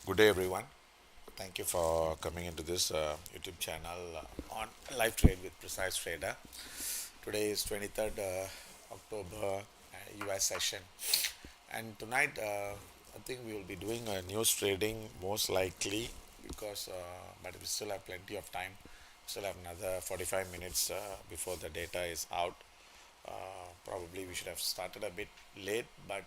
Good day, everyone. Thank you for coming into this YouTube channel on Live Trade with Precise Trader. Today is 23rd October US session, and tonight I think we will be doing a news trading most likely because, but we still have plenty of time. Still have another 45 minutes before the data is out. Probably we should have started a bit late, but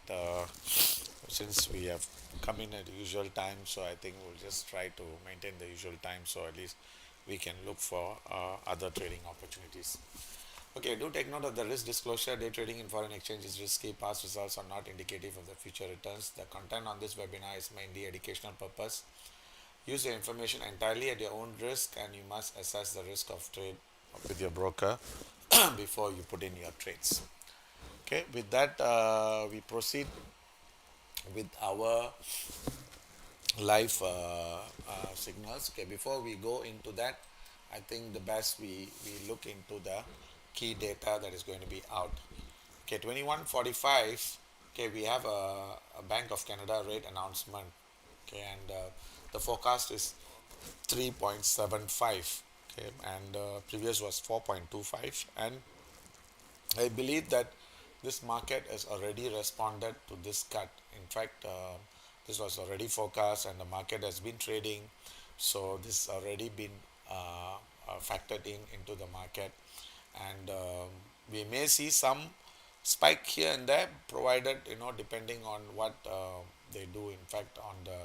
since we have come in at the usual time, so I think we'll just try to maintain the usual time, so at least we can look for other trading opportunities. Okay, do take note of the risk disclosure. Day trading in foreign exchange is risky. Past results are not indicative of the future returns. The content on this webinar is mainly educational purpose. Use your information entirely at your own risk, and you must assess the risk of trade with your broker before you put in your trades. Okay, with that, we proceed with our live signals. Okay, before we go into that, I think the best we look into the key data that is going to be out. Okay, 21:45. Okay, we have a Bank of Canada rate announcement. Okay, and the forecast is 3.75. Okay, and previous was 4.25, and I believe that this market has already responded to this cut. In fact, this was already forecast and the market has been trading. So this already been factored into the market, and we may see some spike here and there, provided depending on what they do. In fact, on the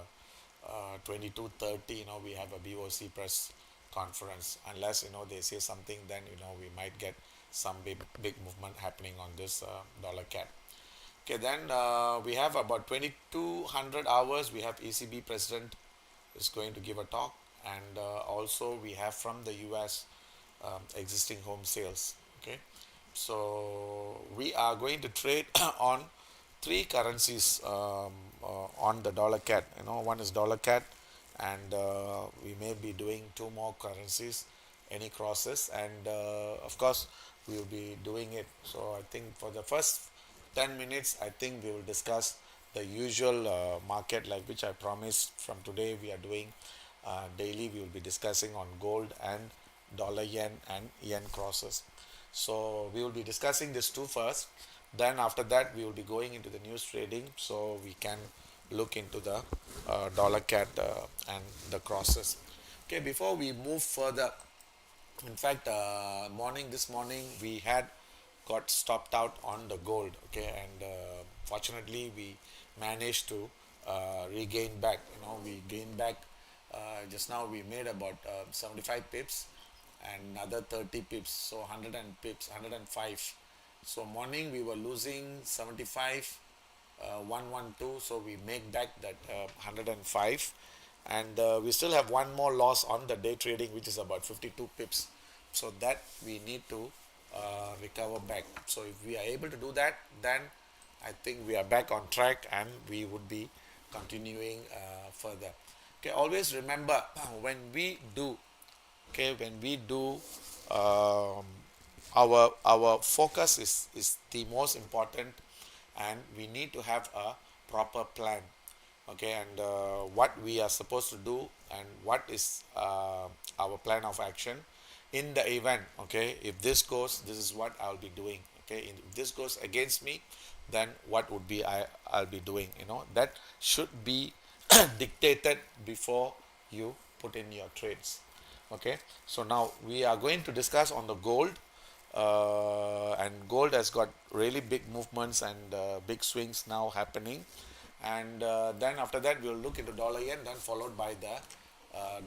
22:30, we have a BOC press conference. Unless they say something, then we might get some big movement happening on this dollar cap. Okay, then we have about 2200 hours. We have ECB president is going to give a talk, and also we have from the US existing home sales. Okay, so we are going to trade on three currencies on the dollar cat. One is dollar cat, and we may be doing two more currencies, any crosses, and of course we will be doing it. So I think for the first 10 minutes, I think we will discuss the usual market, like which I promised. From today we are doing daily. We will be discussing on gold and dollar yen and yen crosses. So we will be discussing this two first. Then after that we will be going into the news trading, so we can look into the dollar cat and the crosses. Okay, before we move further, in fact, this morning we had got stopped out on the gold. Okay, and fortunately we managed to regain back. We gained back. Just now we made about 75 pips and another 30 pips, so 100 and pips, 105. So morning we were losing 75, 112, so we make back that 105, and we still have one more loss on the day trading, which is about 52 pips, so that we need to recover back. So if we are able to do that, then I think we are back on track and we would be continuing further. Okay, always remember when we do, um, our focus is the most important, and we need to have a proper plan. Okay, and what we are supposed to do, and what is our plan of action in the event. Okay, if this goes, this is what I'll be doing. Okay, if this goes against me, then what would be I'll be doing. That should be dictated before you put in your trades. Okay, so now we are going to discuss on the gold, and gold has got really big movements and big swings now happening, and then after that we'll look into dollar yen, then followed by the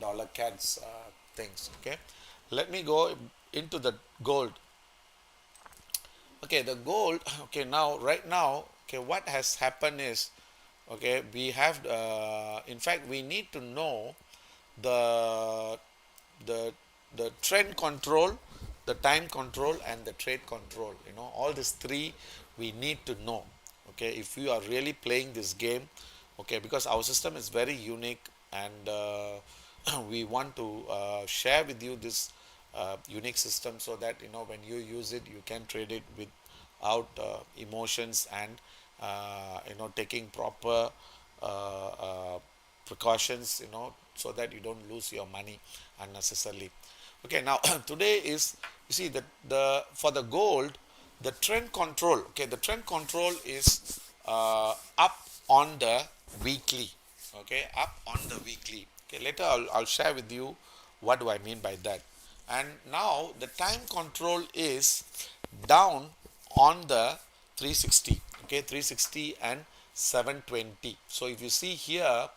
dollar cats things. Okay, let me go into the gold. Okay, the gold. Okay, now right now, okay, what has happened is, okay, we have in fact we need to know the the the trend control, the time control, and the trade control. All these three we need to know. Okay, if you are really playing this game. Okay, because our system is very unique, and we want to share with you this unique system, so that when you use it, you can trade it without emotions, and taking proper uh, uh, precautions, so that you don't lose your money unnecessarily. Okay, now today is, you see, the for the gold, the trend control. Okay, the trend control is up on the weekly. Okay, up on the weekly. Okay, later I'll share with you what do I mean by that. And now the time control is down on the 360. Okay, 360 and 720. So if you see here,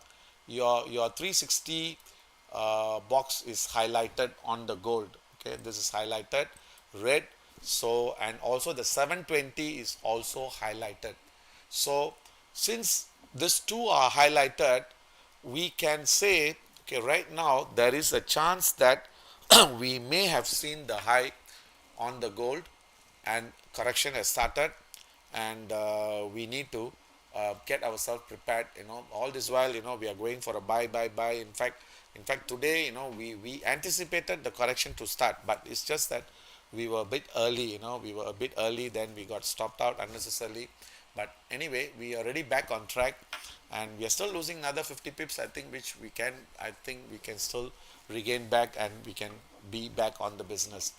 your 360 box is highlighted on the gold. Okay, this is highlighted red. So, and also the 720 is also highlighted. So since these two are highlighted, we can say, okay, right now there is a chance that we may have seen the high on the gold, and correction has started, and we need to get ourselves prepared. All this while, we are going for a buy. In fact today, we anticipated the correction to start, but it's just that we were a bit early. Then we got stopped out unnecessarily. But anyway, we are already back on track, and we are still losing another 50 pips, I think, which I think we can still regain back, and we can be back on the business.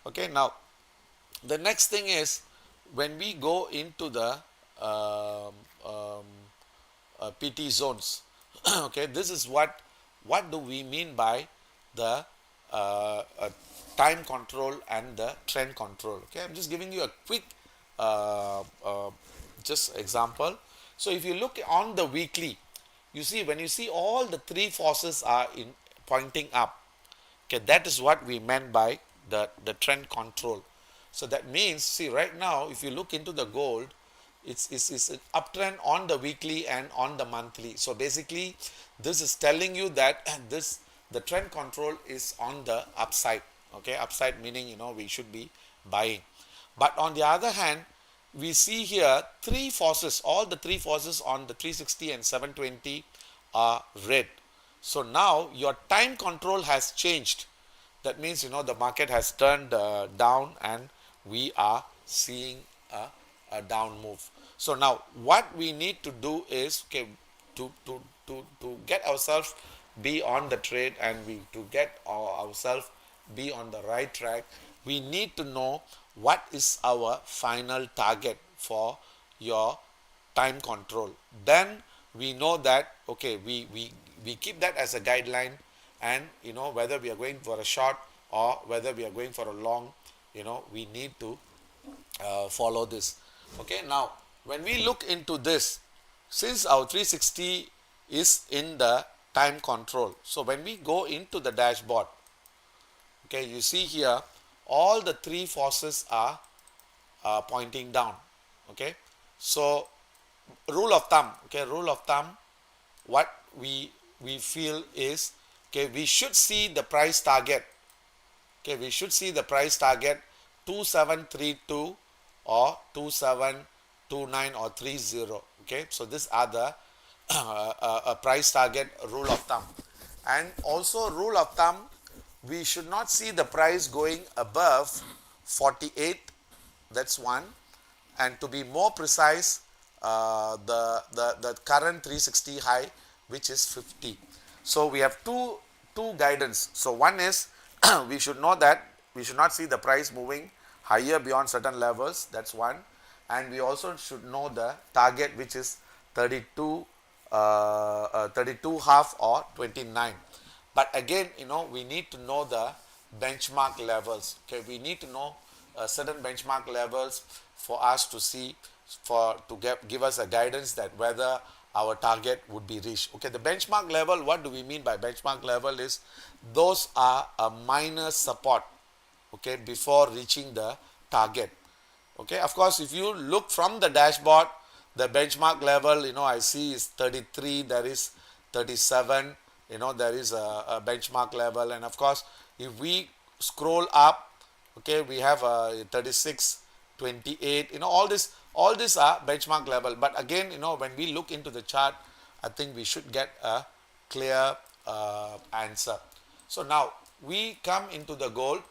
Okay, now the next thing is, when we go into the um, um, PT zones. Okay, this is what do we mean by the time control and the trend control. Okay, I'm just giving you a quick just example. So if you look on the weekly, you see, when you see all the three forces are in pointing up, okay, that is what we meant by the trend control. So that means, see, right now, if you look into the gold, it's an uptrend on the weekly and on the monthly. So basically, this is telling you that the trend control is on the upside. Okay, upside meaning, we should be buying. But on the other hand, we see here three forces, all the three forces on the 360 and 720 are red. So now your time control has changed. That means, the market has turned down, and we are seeing a down move. So now what we need to do is, okay, to get ourselves be on the trade, and to get ourselves be on the right track, we need to know what is our final target for your time control. Then we know that, okay, we keep that as a guideline, and whether we are going for a short or whether we are going for a long, we need to follow this. Okay, now when we look into this, since our 360 is in the time control, so when we go into the dashboard, okay, you see here all the three forces are pointing down. Okay, so rule of thumb, what we feel is, okay, we should see the price target. Okay, we should see the price target 2732 or 2729 or 30. Okay, so these are the price target rule of thumb. And also rule of thumb, we should not see the price going above 48. That's one. And to be more precise, the current 360 high, which is 50. So we have two guidance. So one is we should know that we should not see the price moving higher beyond certain levels. That's one. And we also should know the target, which is 32 half or 29. But again, we need to know the benchmark levels. Okay, we need to know certain benchmark levels for us to see, to give us a guidance that whether our target would be reached. Okay, the benchmark level, what do we mean by benchmark level is, those are a minor support, okay, before reaching the target. Okay, of course, if you look from the dashboard, the benchmark level, I see is 33, there is 37, there is a benchmark level. And of course, if we scroll up, okay, we have 36, 28, all these are benchmark level. But again, when we look into the chart, I think we should get a clear answer. So now we come into the gold.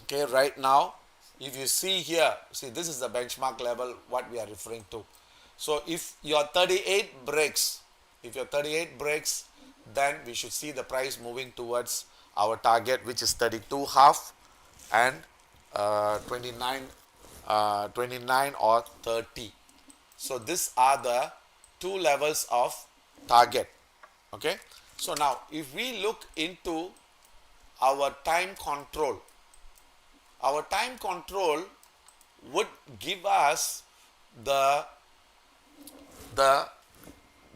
Okay, right now, if you see here, see, this is the benchmark level what we are referring to. So if your 38 breaks, If your 38 breaks, then we should see the price moving towards our target, which is 32 half and 29, 29 or 30. So these are the two levels of target. Okay. So now if we look into our time control, our time control would give us the the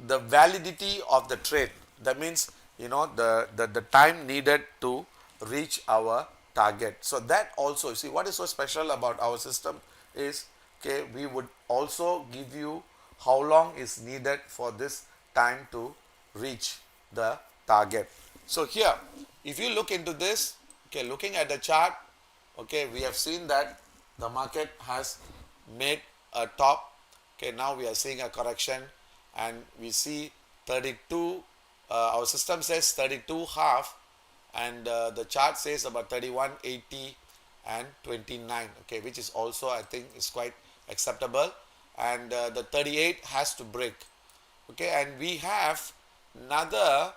the validity of the trade. That means, the time needed to reach our target. So that also, see, what is so special about our system is, okay, we would also give you how long is needed for this time to reach the target. So here, if you look into this, okay, looking at the chart, okay, we have seen that the market has made a top. Okay, now we are seeing a correction and we see 32, our system says 32 half, and the chart says about 31.80 and 29, okay, which is also, I think, is quite acceptable, and the 38 has to break. Okay, and we have another,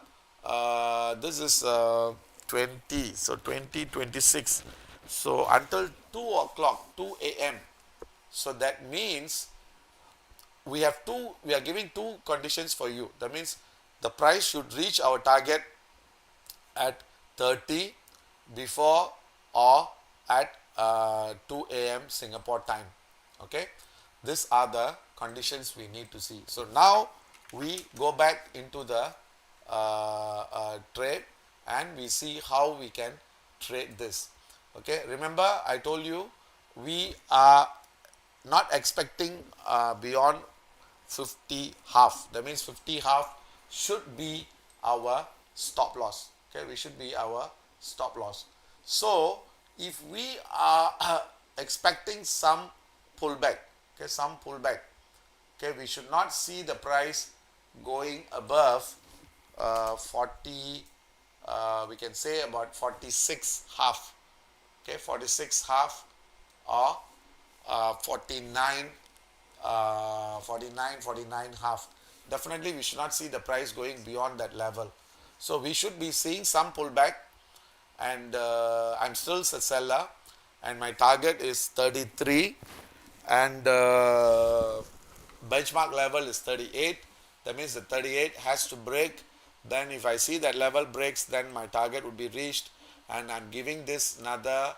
this is 20, so 20, 26, so until 2 o'clock, 2 a.m. So that means we are giving two conditions for you. That means the price should reach our target at 30 before or at 2 a.m. Singapore time. Okay, these are the conditions we need to see. So now we go back into the trade and we see how we can trade this. Okay, remember I told you we are not expecting beyond 50 half. That means 50 half should be our stop loss. Okay, we should be our stop loss. So if we are expecting some pullback, okay, okay, we should not see the price going above 40, we can say about 46 half, okay, 46 half or 49 half. Definitely we should not see the price going beyond that level. So we should be seeing some pullback, and I'm still a seller and my target is 33 and benchmark level is 38. That means the 38 has to break. Then if I see that level breaks, then my target would be reached, and I'm giving this another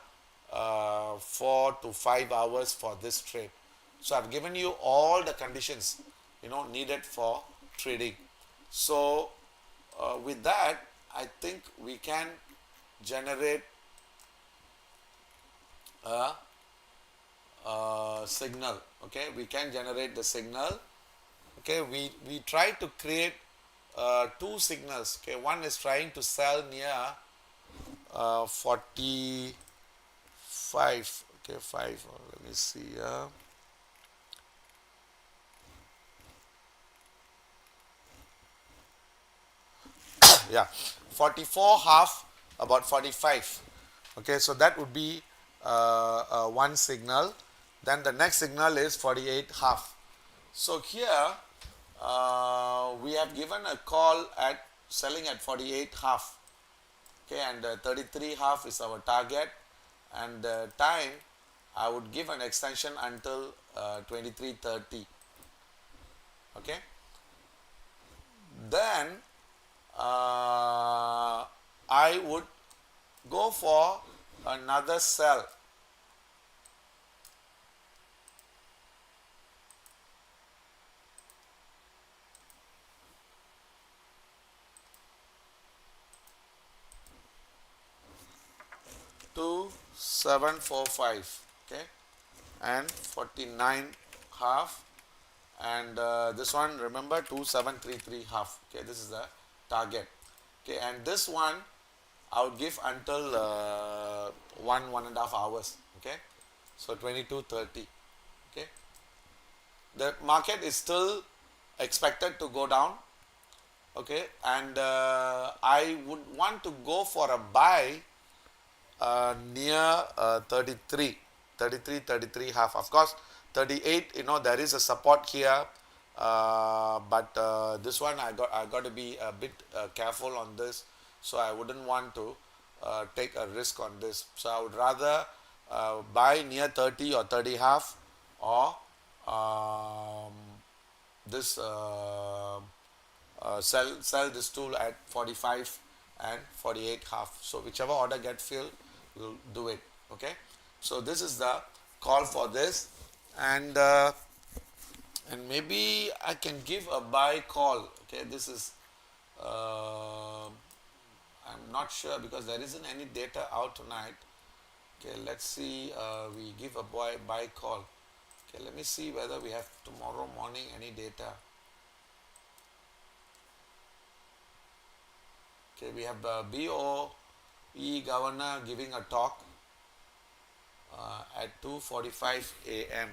4 to 5 hours for this trade. So I've given you all the conditions needed for trading. So with that, I think we can generate a signal. Okay, we can generate the signal. Okay, we try to create two signals. Okay, one is trying to sell near 45. Okay, 5. Let me see. Yeah, 44 half, about 45. Okay, so that would be one signal. Then the next signal is 48 half. So here we have given a call at selling at 48 half. Okay, and 33 half is our target, and time I would give an extension until 23:30. Okay, then I would go for another sell. To 745, okay, and 49 half, and this one, remember, 2733 half. Okay, this is the target. Okay, and this one I would give until 1.5 hours. Okay, so 22:30. Okay, the market is still expected to go down. Okay, and I would want to go for a buy near 33 half. Of course 38, there is a support here but this one I got to be a bit careful on this, so I wouldn't want to take a risk on this. So I would rather buy near 30 or 30 half, or um, this sell this tool at 45 and 48 half. So whichever order get filled, we'll do it. Okay. So this is the call for this, and maybe I can give a buy call. Okay, this is I'm not sure because there isn't any data out tonight. Okay, let's see. We give a buy call. Okay, let me see whether we have tomorrow morning any data. Okay, we have BOE governor giving a talk at 2:45 a.m.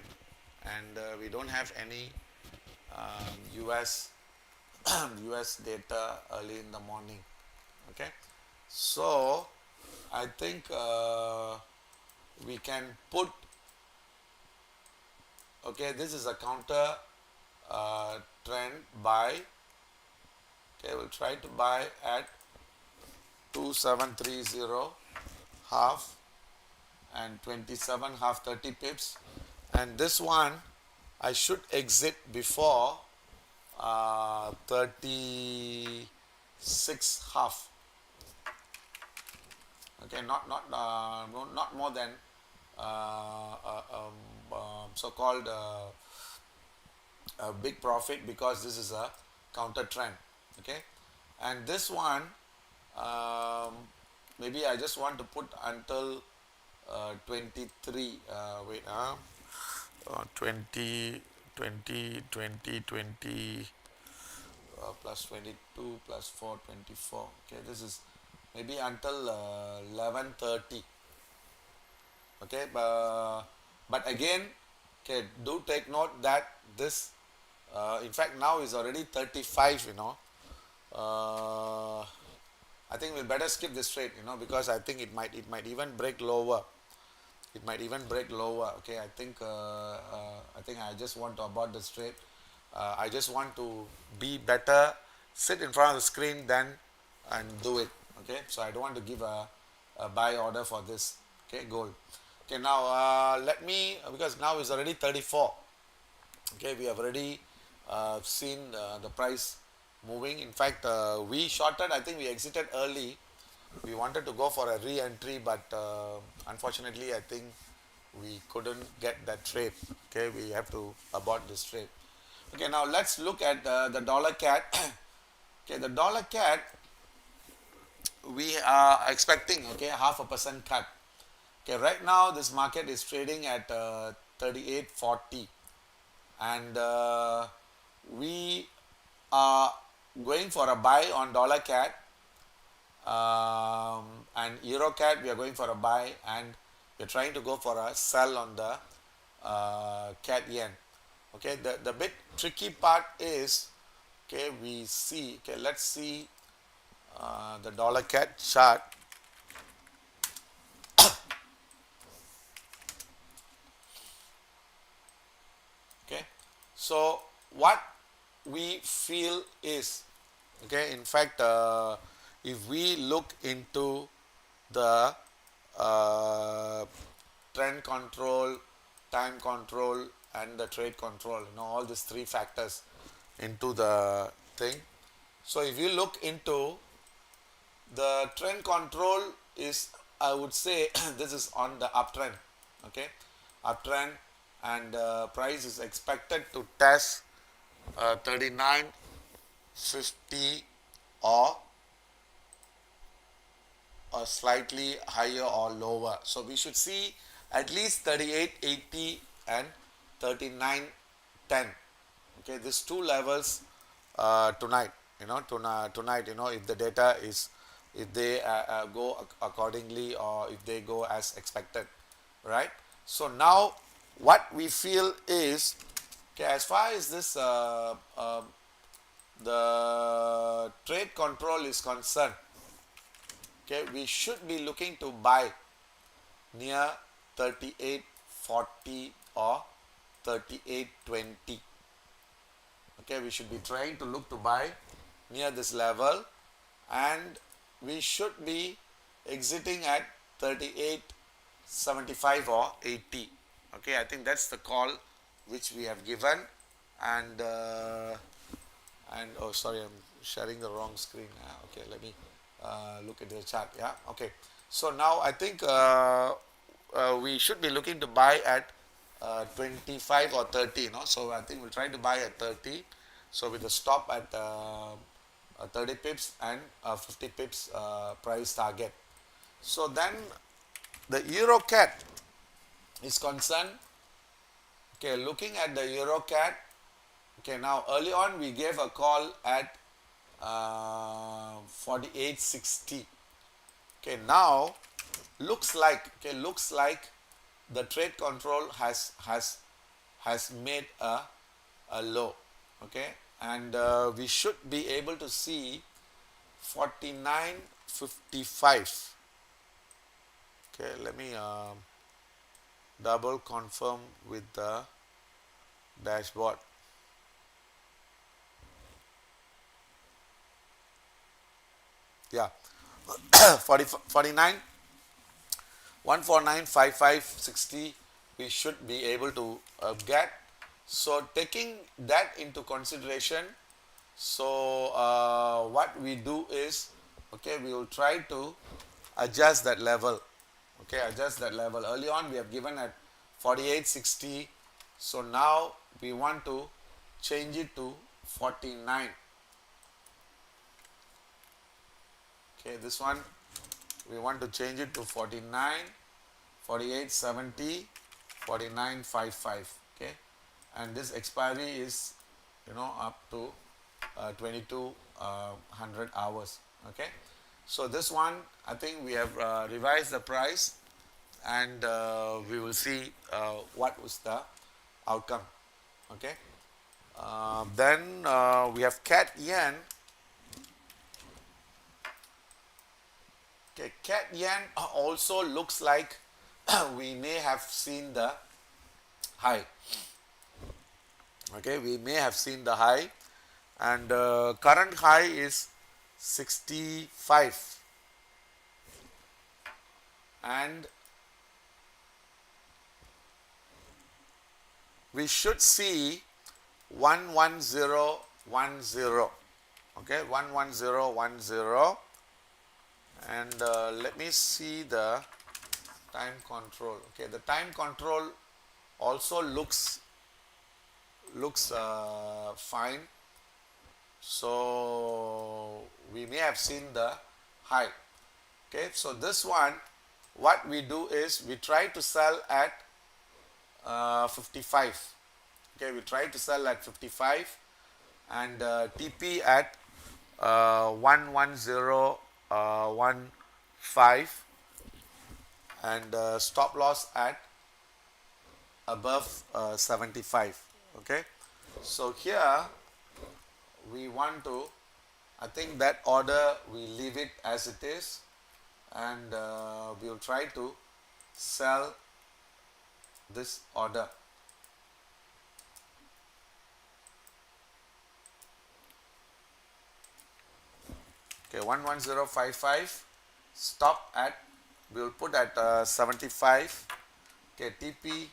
and we don't have any US US data early in the morning. Okay, so I think we can put, okay, this is a counter trend buy. Okay, we'll try to buy at 2730 half and 27 half, 30 pips, and this one I should exit before 36 half. Okay, not more than so-called a big profit, because this is a counter trend. Okay, and this one maybe I just want to put until 23 20 plus 22 plus 4 24. Okay, this is maybe until 11:30. Okay, but again, okay, do take note that this in fact now is already 35, I think we'll better skip this trade, because I think it might even break lower. It might even break lower. Okay, I think I just want to abort this trade. I just want to be better, sit in front of the screen then and do it. Okay, so I don't want to give a buy order for this. Okay, gold. Okay, now let me, because now it's already 34. Okay, we have already seen the price moving. In fact, we shorted, I think we exited early. We wanted to go for a re-entry, but unfortunately I think we couldn't get that trade. Okay, we have to abort this trade. Okay, now let's look at the dollar cat. Okay, the dollar cat, we are expecting, okay, 0.5% cut. Okay, right now this market is trading at 38.40, and we are going for a buy on dollar cat, and euro cat we are going for a buy, and we're trying to go for a sell on the cat yen. Okay, the bit tricky part is, okay, we see, okay, let's see the dollar cat chart. Okay, so what we feel is, okay, in fact if we look into the trend control, time control and the trade control, all these three factors into the thing. So if you look into the trend control is, I would say this is on the uptrend. Okay, uptrend, and price is expected to test 39.50 or slightly higher or lower. So we should see at least 38.80 and 39.10. Okay, these two levels tonight. Tonight, if the data is, if they go accordingly, or if they go as expected, right? So now what we feel is, okay, as far as this the trade control is concerned, okay, we should be looking to buy near 38.40 or 38.20. Okay, we should be trying to look to buy near this level, and we should be exiting at 38.75 or 80. Okay, I think that's the call which we have given. And oh, sorry, I'm sharing the wrong screen. Okay, let me look at the chart. Yeah, okay. So now I think we should be looking to buy at 25 or 30. No, so I think we'll try to buy at 30. So with a stop at 30 pips and 50 pips price target. So then the EuroCat is concerned. Okay, looking at the EuroCat. Okay, now early on we gave a call at 48.60. Okay, now looks like the trade control has made a low. Okay, and we should be able to see 49.55. Okay, let me double confirm with the dashboard. Yeah, 49 149.5560 we should be able to get. So taking that into consideration, so what we do is, okay, we will try to adjust that level. Okay, adjust that level. Early on we have given at 48.60, so now we want to change it to 49. Okay, this one we want to change it to 49, 48.70, 49.55. Okay, and this expiry is, up to 2200 hours. Okay, so this one I think we have revised the price, and we will see what was the outcome. Okay, then we have CAT yen. Okay, CAT yen also looks like we may have seen the high. Okay, we may have seen the high, and current high is 65, and we should see 11010. Okay, 11010. And let me see the time control. Okay, the time control also looks fine. So we may have seen the high. Okay, so this one, what we do is we try to sell at 55. Okay, we try to sell at 55, and TP at 11015, and stop loss at above 75. Okay, so here we want to, I think that order we leave it as it is, and we will try to sell this order. Okay, 11055, stop at, we will put at 75. Okay, TP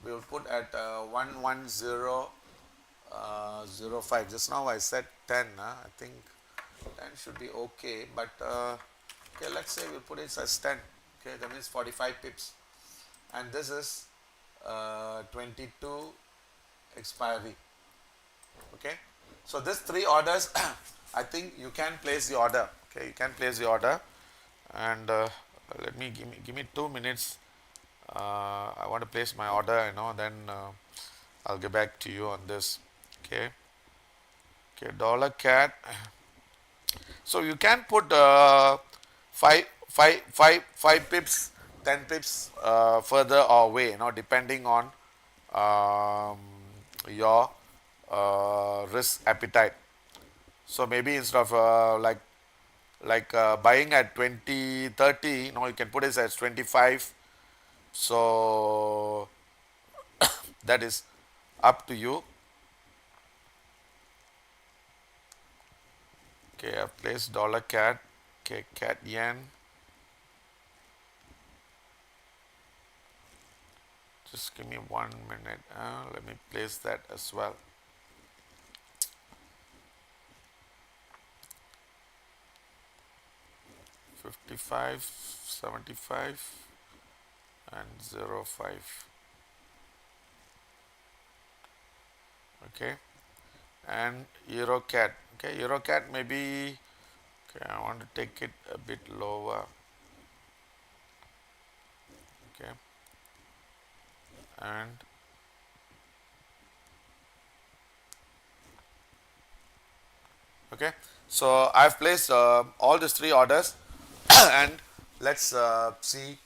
we will put at 11005. Just now I said 10. I think 10 should be okay, but okay, let's say we'll put it as 10. Okay, that means 45 pips, and this is 22 expiry. Okay, so these three orders I think you can place the order. Okay, you can place the order, and let me give me 2 minutes. I want to place my order, then I'll get back to you on this. Okay, okay, dollar CAD. So you can put 5 pips, 10 pips further away, depending on your risk appetite. So maybe instead of buying at 20, 30, you can put it as 25. So that is up to you. Okay, I've placed dollar CAD. Okay, CAD yen. Just give me 1 minute. Let me place that as well. 55, 75 and 05. Okay, and euro CAD. Okay, euro CAD maybe. Okay, I want to take it a bit lower. Okay, and okay, so I've placed all these three orders and let's see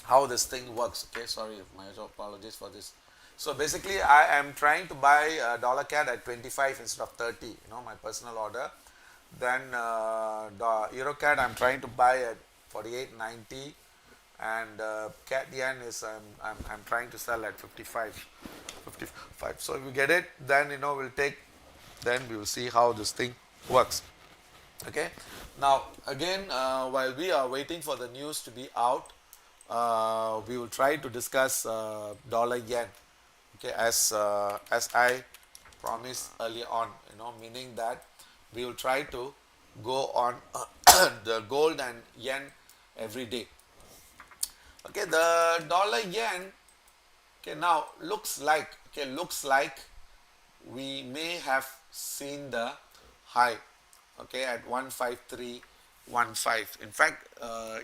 how this thing works. Okay, sorry, my apologies for this. So basically I am trying to buy dollar CAD at 25 instead of 30, my personal order. Then the euro CAD I'm trying to buy at 48.90, and CAD yen is I'm trying to sell at 55. So if we get it, then we'll take, then we will see how this thing works. Okay, now again, while we are waiting for the news to be out, we will try to discuss dollar yen. Okay, as I promised earlier on, meaning that we will try to go on the gold and yen every day. Okay, the dollar yen, okay, now looks like we may have seen the high, okay, at 15315. In fact,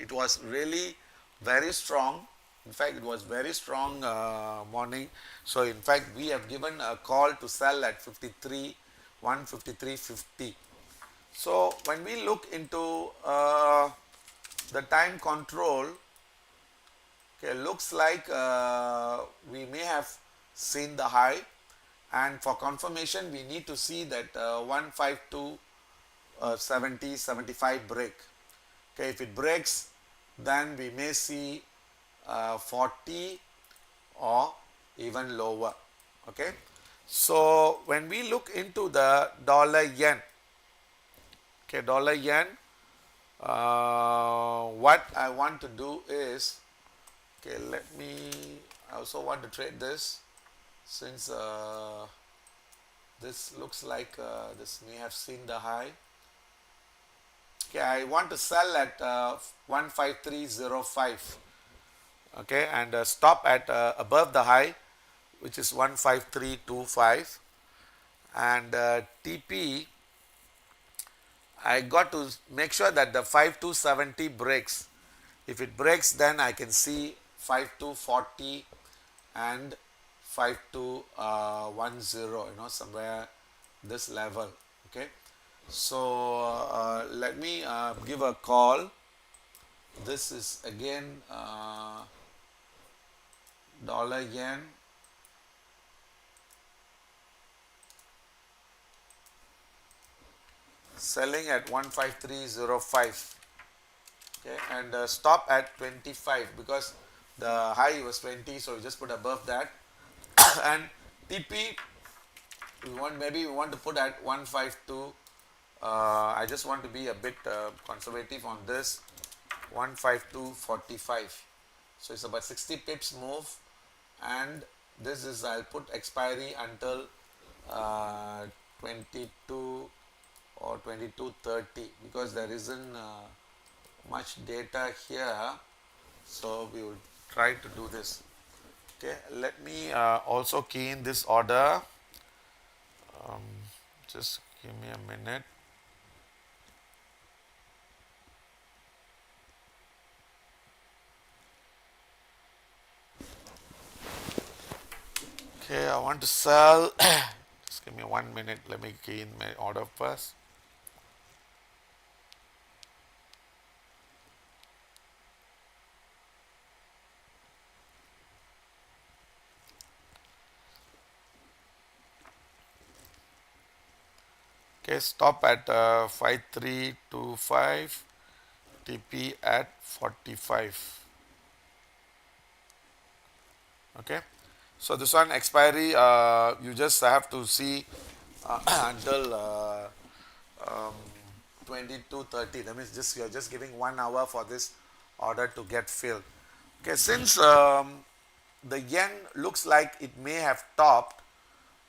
it was really very strong. In fact, it was very strong morning. So in fact, we have given a call to sell at 153.50. So when we look into the time control, okay, looks like we may have seen the high, and for confirmation we need to see that 152 70 75 break. Okay, if it breaks, then we may see 40 or even lower. Okay, so when we look into the dollar yen, okay, dollar yen, what I want to do is, okay, I also want to trade this, since this looks like this may have seen the high. Okay, I want to sell at 15305. Okay, and stop at above the high, which is 15325, and TP, I got to make sure that the 5270 breaks. If it breaks, then I can see 5240 and 5210, somewhere this level. Okay, so let me give a call. This is again dollar yen. Selling at 15305. Okay, and stop at 25, because the high was 20, so we just put above that. And TP, maybe we want to put at 152. I just want to be a bit conservative on this, 15245. So it's about 60 pips move, and this is, I'll put expiry until 22 or 22:30, because there isn't much data here, so we will try to do this. Okay, let me also key in this order. Just give me a minute. Okay, I want to sell. Just give me 1 minute. Let me key in my order first. Okay, stop at 5325, TP at 45. Okay, so this one expiry, you just have to see until 22:30. That means just you're just giving 1 hour for this order to get filled. Okay, since the yen looks like it may have topped,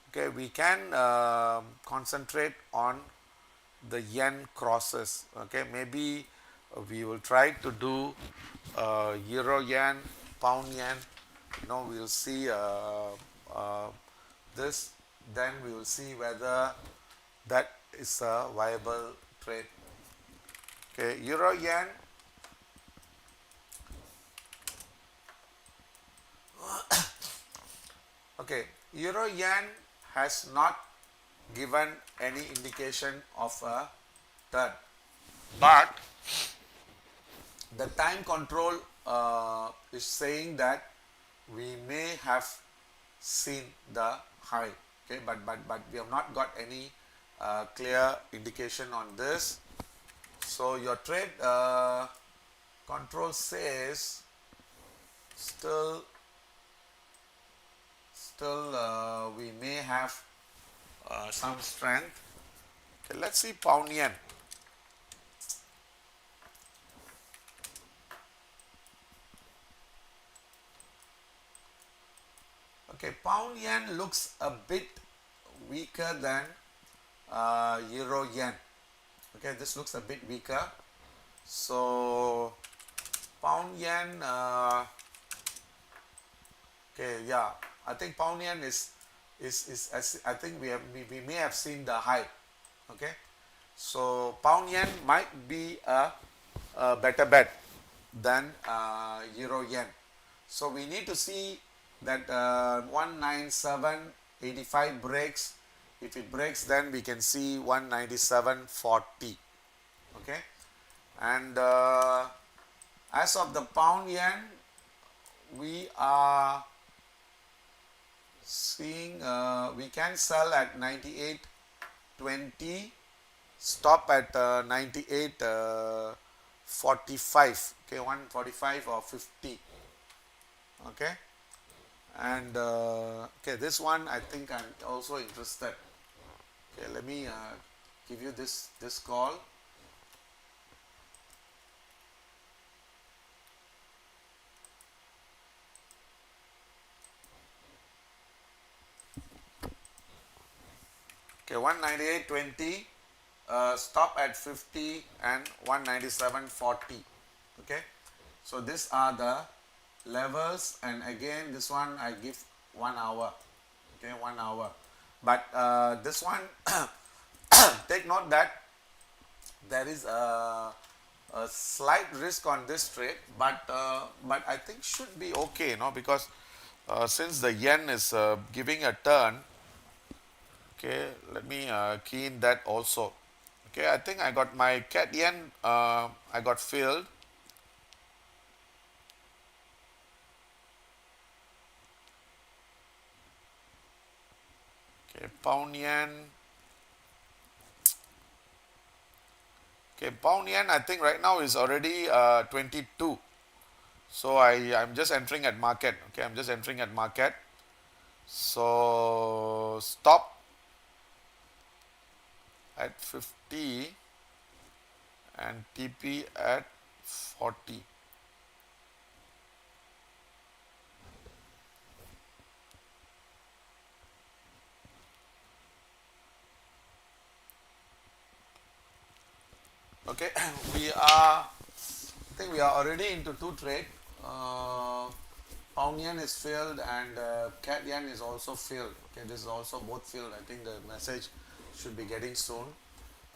okay, we can concentrate on the yen crosses. Okay, maybe we will try to do euro yen, pound yen. We'll see uh, this. Then we will see whether that is a viable trade. Okay, euro yen. Okay, euro yen has not given any indication of a turn, but the time control is saying that we may have seen the high. Okay, but we have not got any clear indication on this. So your trade control says still we may have some strength. Okay, let's see pound yen. Okay, pound yen looks a bit weaker than euro yen. Okay, this looks a bit weaker. So pound yen, okay, yeah, I think pound yen is as I think we may have seen the high. Okay, so pound yen might be a better bet than euro yen. So we need to see that 197.85 breaks. If it breaks, then we can see 197.40. Okay, and as of the pound yen, we are seeing we can sell at 98.20, stop at 98.45. Okay, 145 or 50. Okay, and okay, this one I think I'm also interested. Okay, let me give you this call. Okay, 198.20, stop at 50 and 197.40. Okay, so these are the levels, and again this one I give 1 hour. Okay, 1 hour, but this one take note that there is a slight risk on this trade, but I think should be okay, because since the yen is giving a turn. Okay, let me key in that also. Okay, I think I got my cat yen, I got filled. Okay, pound yen. Okay, pound yen I think right now is already 22. So I'm just entering at market. Okay, I'm just entering at market. So stop at 50 and TP at 40. Okay, I think we are already into two trade. Pound yen is filled and cat yen is also filled. Okay, this is also both filled. I think the message should be getting soon.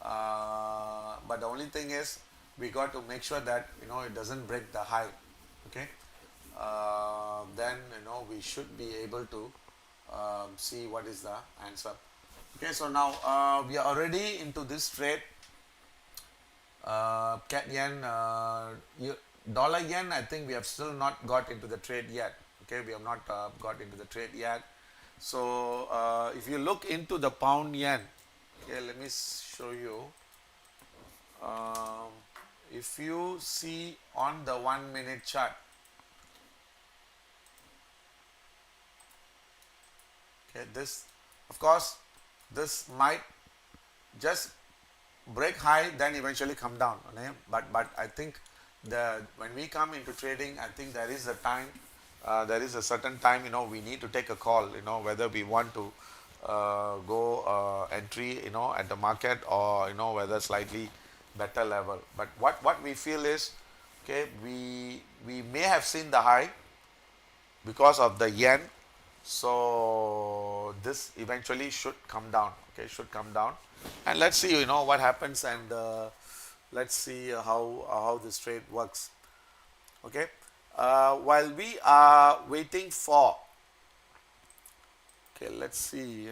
But the only thing is we got to make sure that it doesn't break the high. Okay, then we should be able to see what is the answer. Okay, so now we are already into this trade. Cat yen, dollar yen, I think we have still not got into the trade yet. Okay, we have not got into the trade yet. So if you look into the pound yen, okay, let me show you. Um, if you see on the 1 minute chart, okay, this, of course, this might just break high, then eventually come down. Okay? But I think the when we come into trading, I think there is a time, there is a certain time, we need to take a call, whether we want to go entry, at the market, or whether slightly better level. But what we feel is, okay, we may have seen the high because of the yen, so this eventually should come down. Okay, should come down, and let's see, what happens, and let's see how this trade works. Okay, while we are waiting for, okay, let's see,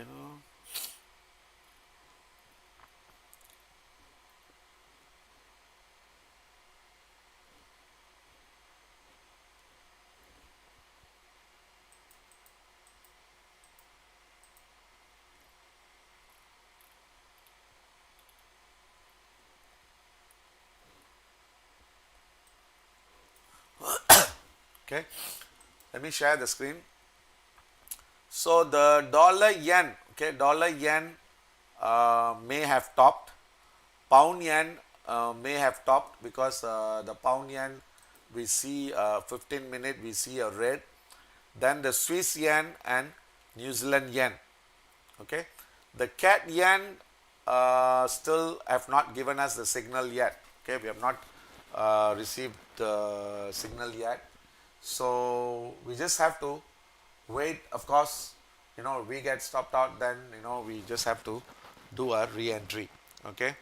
okay, let me share the screen. So the dollar yen, okay, dollar yen may have topped. Pound yen may have topped, because the pound yen, we see 15 minute, we see a red. Then the Swiss yen and New Zealand yen. Okay, the cat yen still have not given us the signal yet. Okay, we have not received the signal yet, so we just have to wait. Of course, we get stopped out, then we just have to do a re-entry. Okay,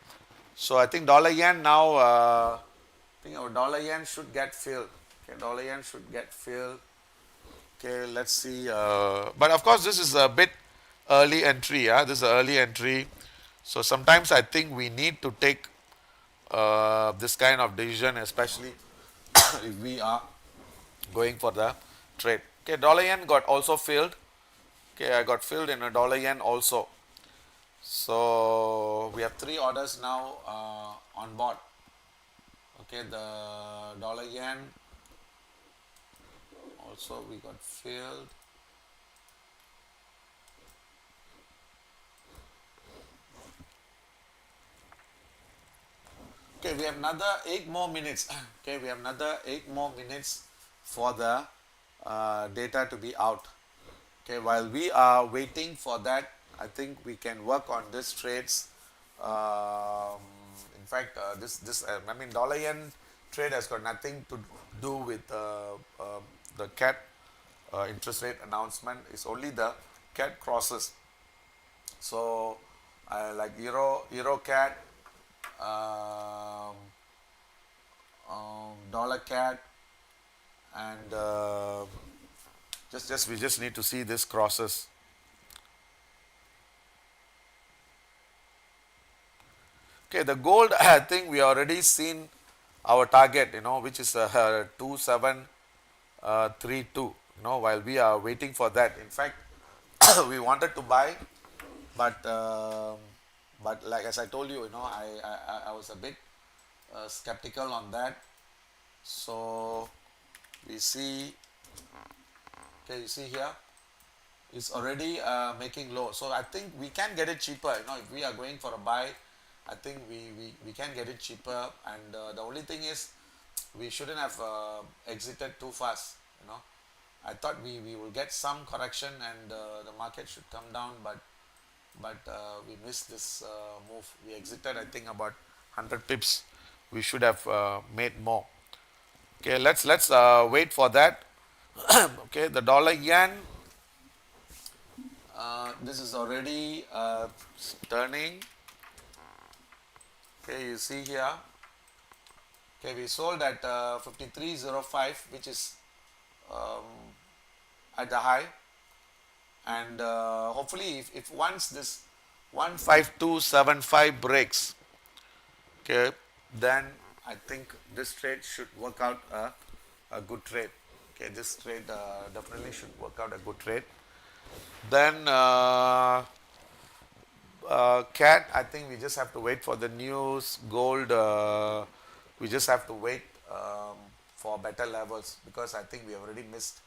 so I think dollar yen now, I think our dollar yen should get filled. Okay, dollar yen should get filled. Okay, let's see. But of course, this is a bit early entry. Yeah, this is an early entry. So sometimes I think we need to take this kind of decision, especially if we are going for the trade. Okay, dollar yen got also filled. Okay, I got filled in a dollar yen also. So we have three orders now on board. Okay, the dollar yen also we got filled. Okay, we have another 8 more minutes. Okay, we have another 8 more minutes for the data to be out. Okay, while we are waiting for that, I think we can work on these trades. Um, in fact, I mean, dollar yen trade has got nothing to do with the CAT interest rate announcement. It's only the CAT crosses. So, like euro CAT, um, dollar CAT, and we just need to see this crosses. Okay, the gold, I think we already seen our target, which is 2732. While we are waiting for that. In fact, we wanted to buy, but like as I told you, I was a bit skeptical on that. So we see, okay, you see here, it's already making low. So I think we can get it cheaper. If we are going for a buy, I think we can get it cheaper. And the only thing is, we shouldn't have exited too fast. I thought we will get some correction, and the market should come down, but we missed this move. We exited, I think, about 100 pips. We should have made more. Okay, let's wait for that. Okay, the dollar yen. This is already turning. Okay, you see here. Okay, we sold at 53.05, which is um, at the high, and hopefully, if once this 15275 breaks, okay, then I think this trade should work out a good trade. Okay, this trade definitely should work out a good trade. Then cat, I think we just have to wait for the news. Gold, we just have to wait for better levels, because I think we already missed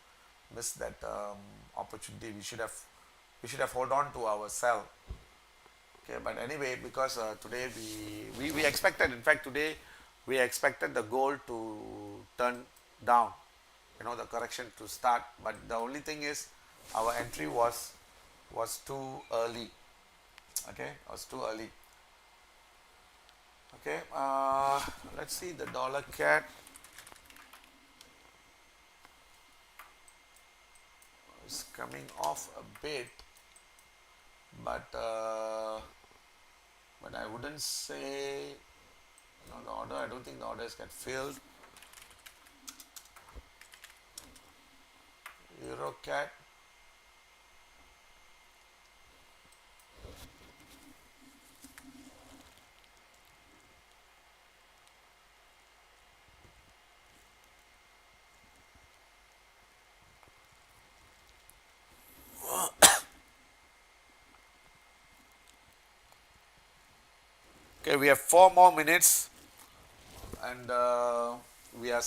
that opportunity. We should have hold on to our sell. Okay, but anyway, because today we expected, in fact, today we expected the gold to turn down, the correction to start. But the only thing is, our entry was too early. Okay, was too early. Okay, let's see the dollar cat is coming off a bit, but I wouldn't say, the order. I don't think the orders get filled. Euro cat. Okay, we have 4 more minutes, and we are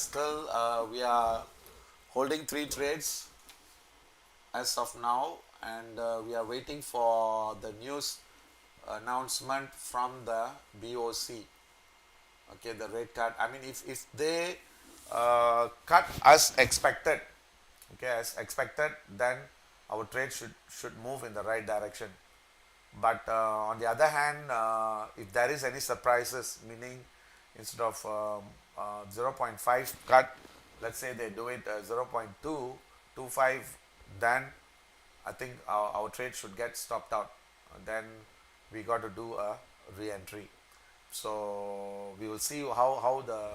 holding three trades as of now, and we are waiting for the news announcement from the BOC. Okay, the rate cut. I mean, if they cut as expected, okay, as expected, then our trade should move in the right direction. But on the other hand, if there is any surprises, meaning instead of 0.5 cut, let's say they do it 0.225, then I think our trade should get stopped out. Then we got to do a re-entry. So we will see how the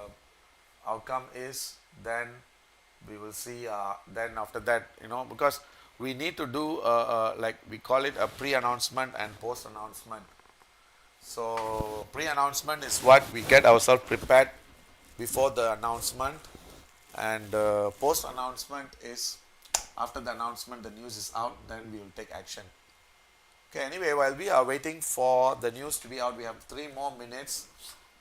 outcome is. Then we will see. Then after that, because we need to do like we call it a pre-announcement and post-announcement. So pre-announcement is what we get ourselves prepared before the announcement, and post-announcement is after the announcement, the news is out, then we will take action. Okay, anyway, while we are waiting for the news to be out, we have 3 more minutes.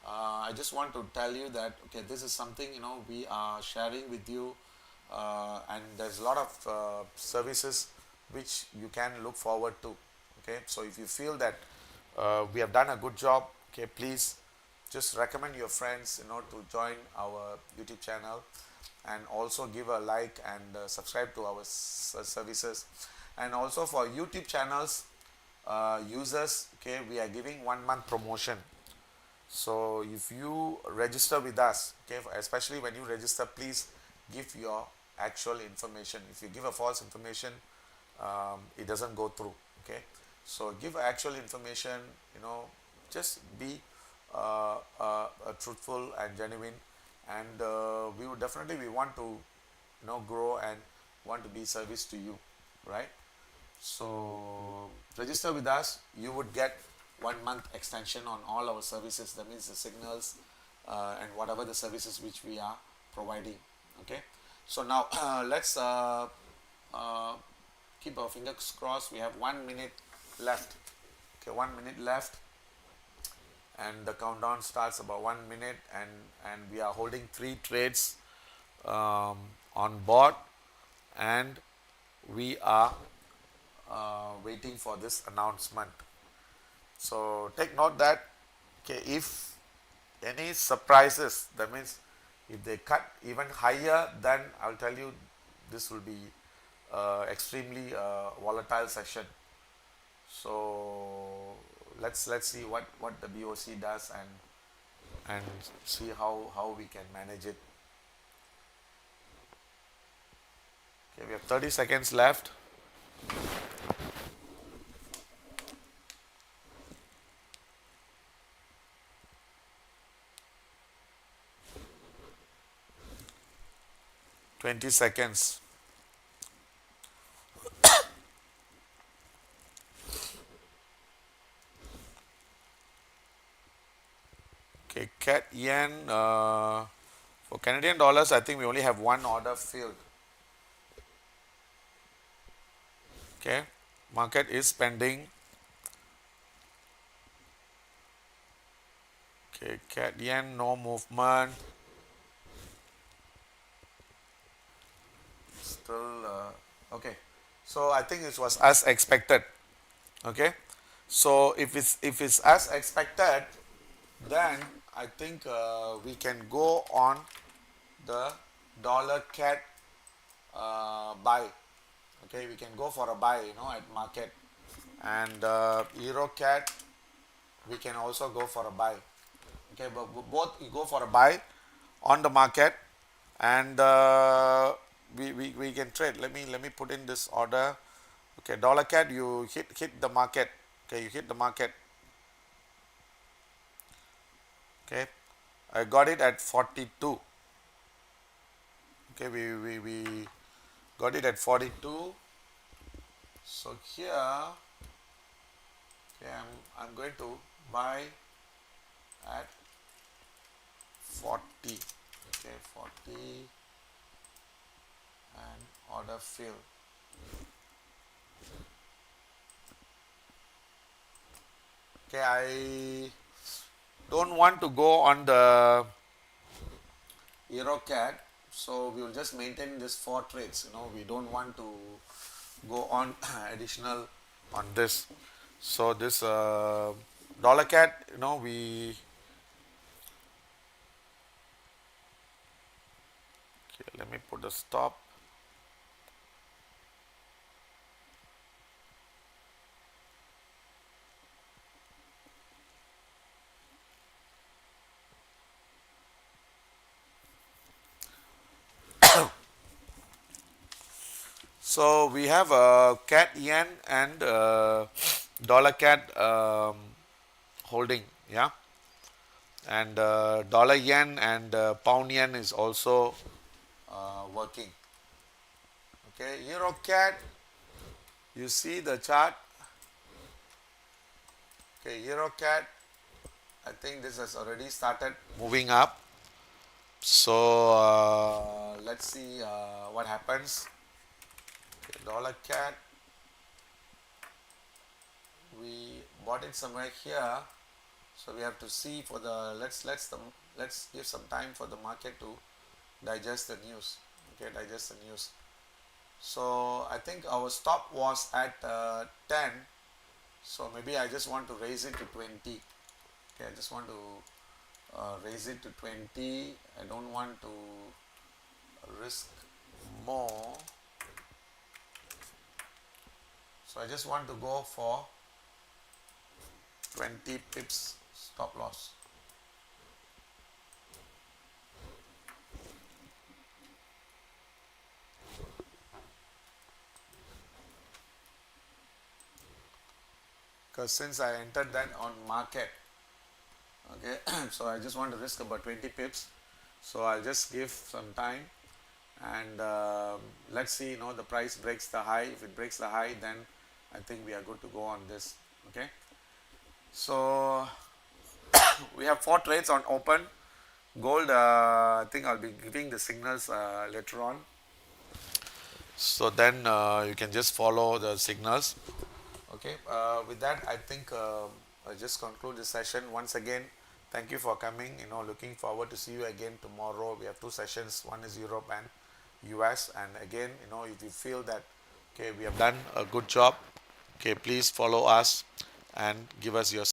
I just want to tell you that, okay, this is something, we are sharing with you, and there's a lot of services which you can look forward to. Okay, so if you feel that we have done a good job, okay, please just recommend your friends, to join our YouTube channel, and also give a like and subscribe to our services. And also for YouTube channels users, okay, we are giving 1 month promotion. So if you register with us, okay, especially when you register, please give your actual information. If you give a false information, it doesn't go through. Okay, so give actual information. Just be truthful and genuine, and we want to grow and want to be service to you, right? So register with us, you would get 1 month extension on all our services. That means the signals and whatever the services which we are providing. Okay, so now let's keep our fingers crossed. We have 1 minute left. Okay, 1 minute left, and the countdown starts about 1 minute, and we are holding three trades on board, and we are waiting for this announcement. So take note that, okay, if any surprises, that means if they cut even higher, then I'll tell you this will be extremely volatile session. So let's see what the BOC does, and see how we can manage it. Okay, we have 30 seconds left. Twenty seconds. Okay, CAD yen, for Canadian dollars, I think we only have one order filled. Okay, market is pending. Okay, CAD yen, no movement. Still, okay. So I think it was as expected. Okay, So if it's as expected, then I think we can go on the dollar cat buy. Okay, we can go for a buy, at market, and euro cat we can also go for a buy. Okay, but both you go for a buy on the market, and we can trade. Let me put in this order. Okay, dollar cat, you hit the market. Okay, you hit the market. Okay, I got it at 42. Okay, we got it at 42. So here, okay, I'm going to buy at 40. Okay, 40, and order fill. Okay, I don't want to go on the EuroCAD, so we will just maintain this four trades. We don't want to go on additional on this. So this dollar CAD, we okay, let me put a stop. So we have CAD yen and dollar CAD holding, yeah, and dollar yen and pound yen is also working. Okay, euro CAD, you see the chart. Okay, euro CAD, I think this has already started moving up. So let's see what happens. Okay, dollar CAD, we bought it somewhere here. So we have to see for the let's give some time for the market to digest the news. Okay, digest the news. So I think our stop was at 10. So maybe I just want to raise it to 20. Okay, I just want to raise it to 20. I don't want to risk more. So I just want to go for 20 pips stop loss. Because since I entered that on market, okay, so I just want to risk about 20 pips. So I'll just give some time, and let's see, the price breaks the high. If it breaks the high, then I think we are good to go on this. Okay, so we have four trades on open. Gold, I think I'll be giving the signals later on. So then you can just follow the signals. Okay, with that, I think I just conclude the session. Once again, thank you for coming. Looking forward to see you again tomorrow. We have two sessions. One is Europe and US. And again, if you feel that okay, we have done a good job, okay, please follow us and give us your